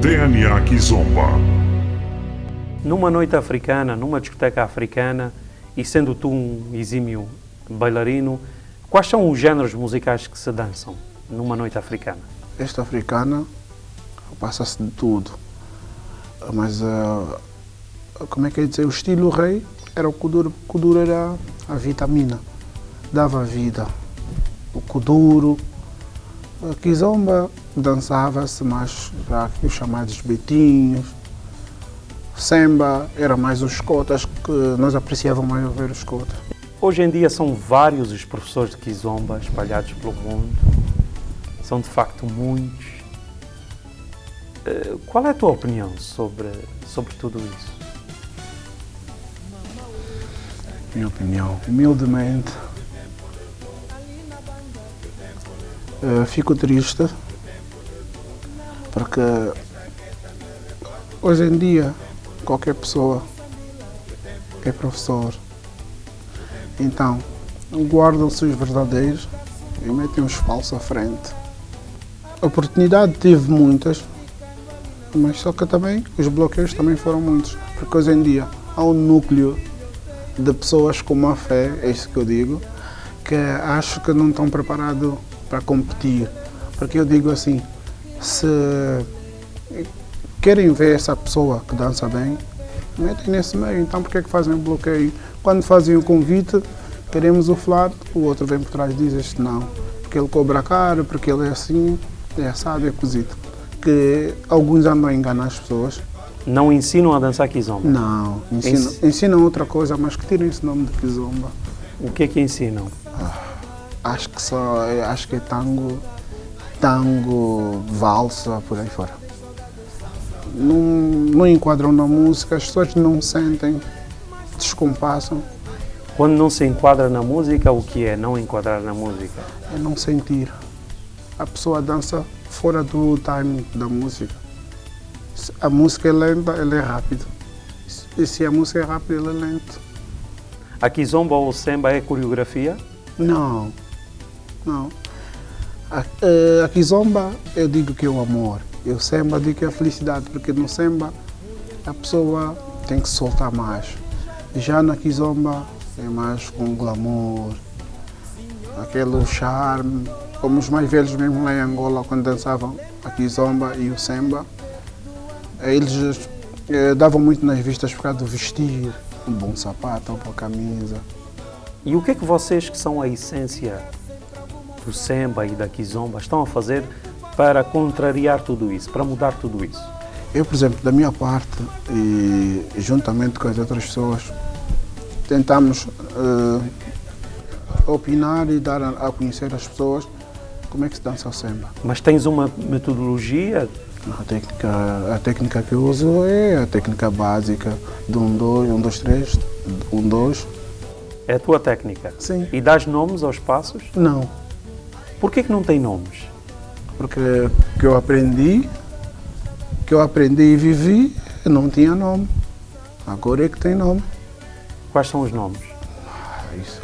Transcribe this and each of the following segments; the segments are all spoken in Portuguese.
DNA Kizomba. Numa noite africana, numa discoteca africana, e sendo tu um exímio bailarino, quais são os géneros musicais que se dançam numa noite africana? Esta africana passa-se de tudo, mas como é que é dizer, o estilo rei era o kuduro era a vitamina, dava vida. O kuduro, a kizomba dançava-se mais já os chamados betinhos, samba era mais os cotas, que nós apreciávamos mais ouvir os cotas. Hoje em dia são vários os professores de kizomba espalhados pelo mundo, são de facto muitos. Qual é a tua opinião sobre tudo isso? Minha opinião, humildemente, fico triste porque hoje em dia qualquer pessoa é professor, então guardam-se os verdadeiros e metem os falsos à frente. A oportunidade tive muitas, mas só que também os bloqueios também foram muitos, porque hoje em dia há um núcleo de pessoas com má fé, é isso que eu digo, que acho que não estão preparados para competir. Porque eu digo assim, se querem ver essa pessoa que dança bem, metem nesse meio, então por que é que fazem o bloqueio? Quando fazem o convite, queremos o flat, o outro vem por trás e diz este não, porque ele cobra caro, porque ele é assim, é assado, é cozido. Que alguns andam a enganar as pessoas. Não ensinam a dançar kizomba? Não, ensinam outra coisa, mas que tirem esse nome de kizomba. O que é que ensinam? Acho que é tango, valsa, por aí fora. Não enquadram na música, as pessoas não sentem, descompassam. Quando não se enquadra na música, o que é não enquadrar na música? É não sentir. A pessoa dança fora do time da música. Se a música é lenta, ela é rápida. E se a música é rápida, ela é lenta. A kizomba ou o samba é coreografia? Não. A kizomba eu digo que é o amor. E o samba digo que é a felicidade, porque no samba a pessoa tem que soltar mais. Já na kizomba é mais com glamour, aquele charme. Como os mais velhos mesmo lá em Angola, quando dançavam a kizomba e o samba, eles davam muito nas vistas por causa do vestir, um bom sapato, uma boa camisa. E o que é que vocês, que são a essência do samba e da kizomba, estão a fazer para contrariar tudo isso, para mudar tudo isso? Eu, por exemplo, da minha parte, e juntamente com as outras pessoas, tentamos opinar e dar a conhecer às pessoas como é que se dança o samba. Mas tens uma metodologia? A técnica que eu uso é a técnica básica de 1, 2, 1, 2, 3, 1, 2. É a tua técnica? Sim. E dás nomes aos passos? Não. Por que não tem nomes? Porque que eu aprendi e vivi, não tinha nome. Agora é que tem nome. Quais são os nomes? Isso,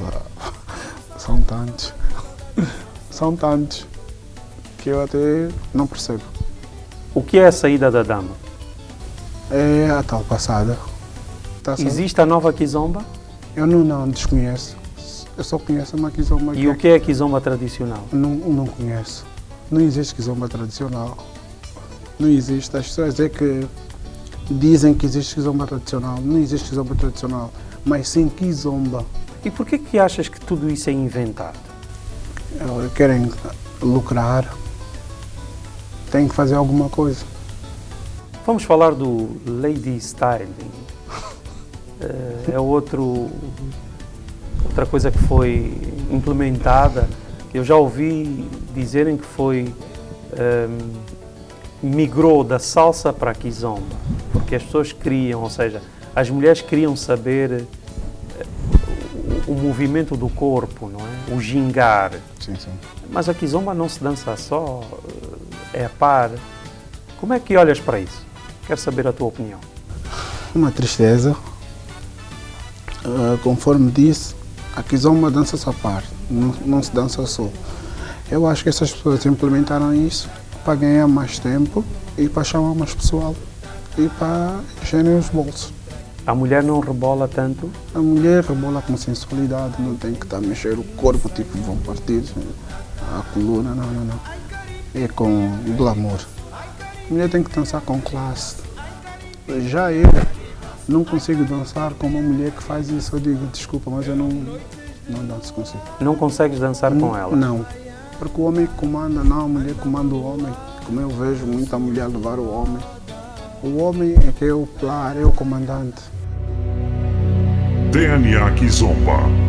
são tantos. São tantos que eu até não percebo. O que é a saída da dama? É a tal passada. Existe a nova kizomba? Eu não desconheço. Eu só conheço uma kizomba. E o que é a kizomba tradicional? Não conheço. Não existe kizomba tradicional. Não existe. As pessoas é que dizem que existe kizomba tradicional. Não existe kizomba tradicional, mas sim kizomba. E por que achas que tudo isso é inventado? Querem lucrar. Têm que fazer alguma coisa. Vamos falar do Lady Styling. É outra coisa que foi implementada. Eu já ouvi dizerem que migrou da salsa para a kizomba, porque as pessoas queriam, ou seja, as mulheres queriam saber o movimento do corpo, não é? O gingar. Sim. Mas a kizomba não se dança só, é a par. Como é que olhas para isso? Quero saber a tua opinião. Uma tristeza. Conforme disse, a kizomba dança-se a par, não se dança só. Eu acho que essas pessoas implementaram isso para ganhar mais tempo e para chamar mais pessoal e para encherem os bolsos. A mulher não rebola tanto? A mulher rebola com sensualidade, não tem que estar a mexer o corpo, tipo, vão partir a coluna, não. É com glamour. A mulher tem que dançar com classe. Já eu não consigo dançar com uma mulher que faz isso. Eu digo, desculpa, mas eu não danço consigo. Não consegues dançar com ela? Não, porque o homem comanda, não, a mulher comanda o homem. Como eu vejo muita mulher levar o homem. O homem é que é o pilar, é o comandante. DNA Kizomba.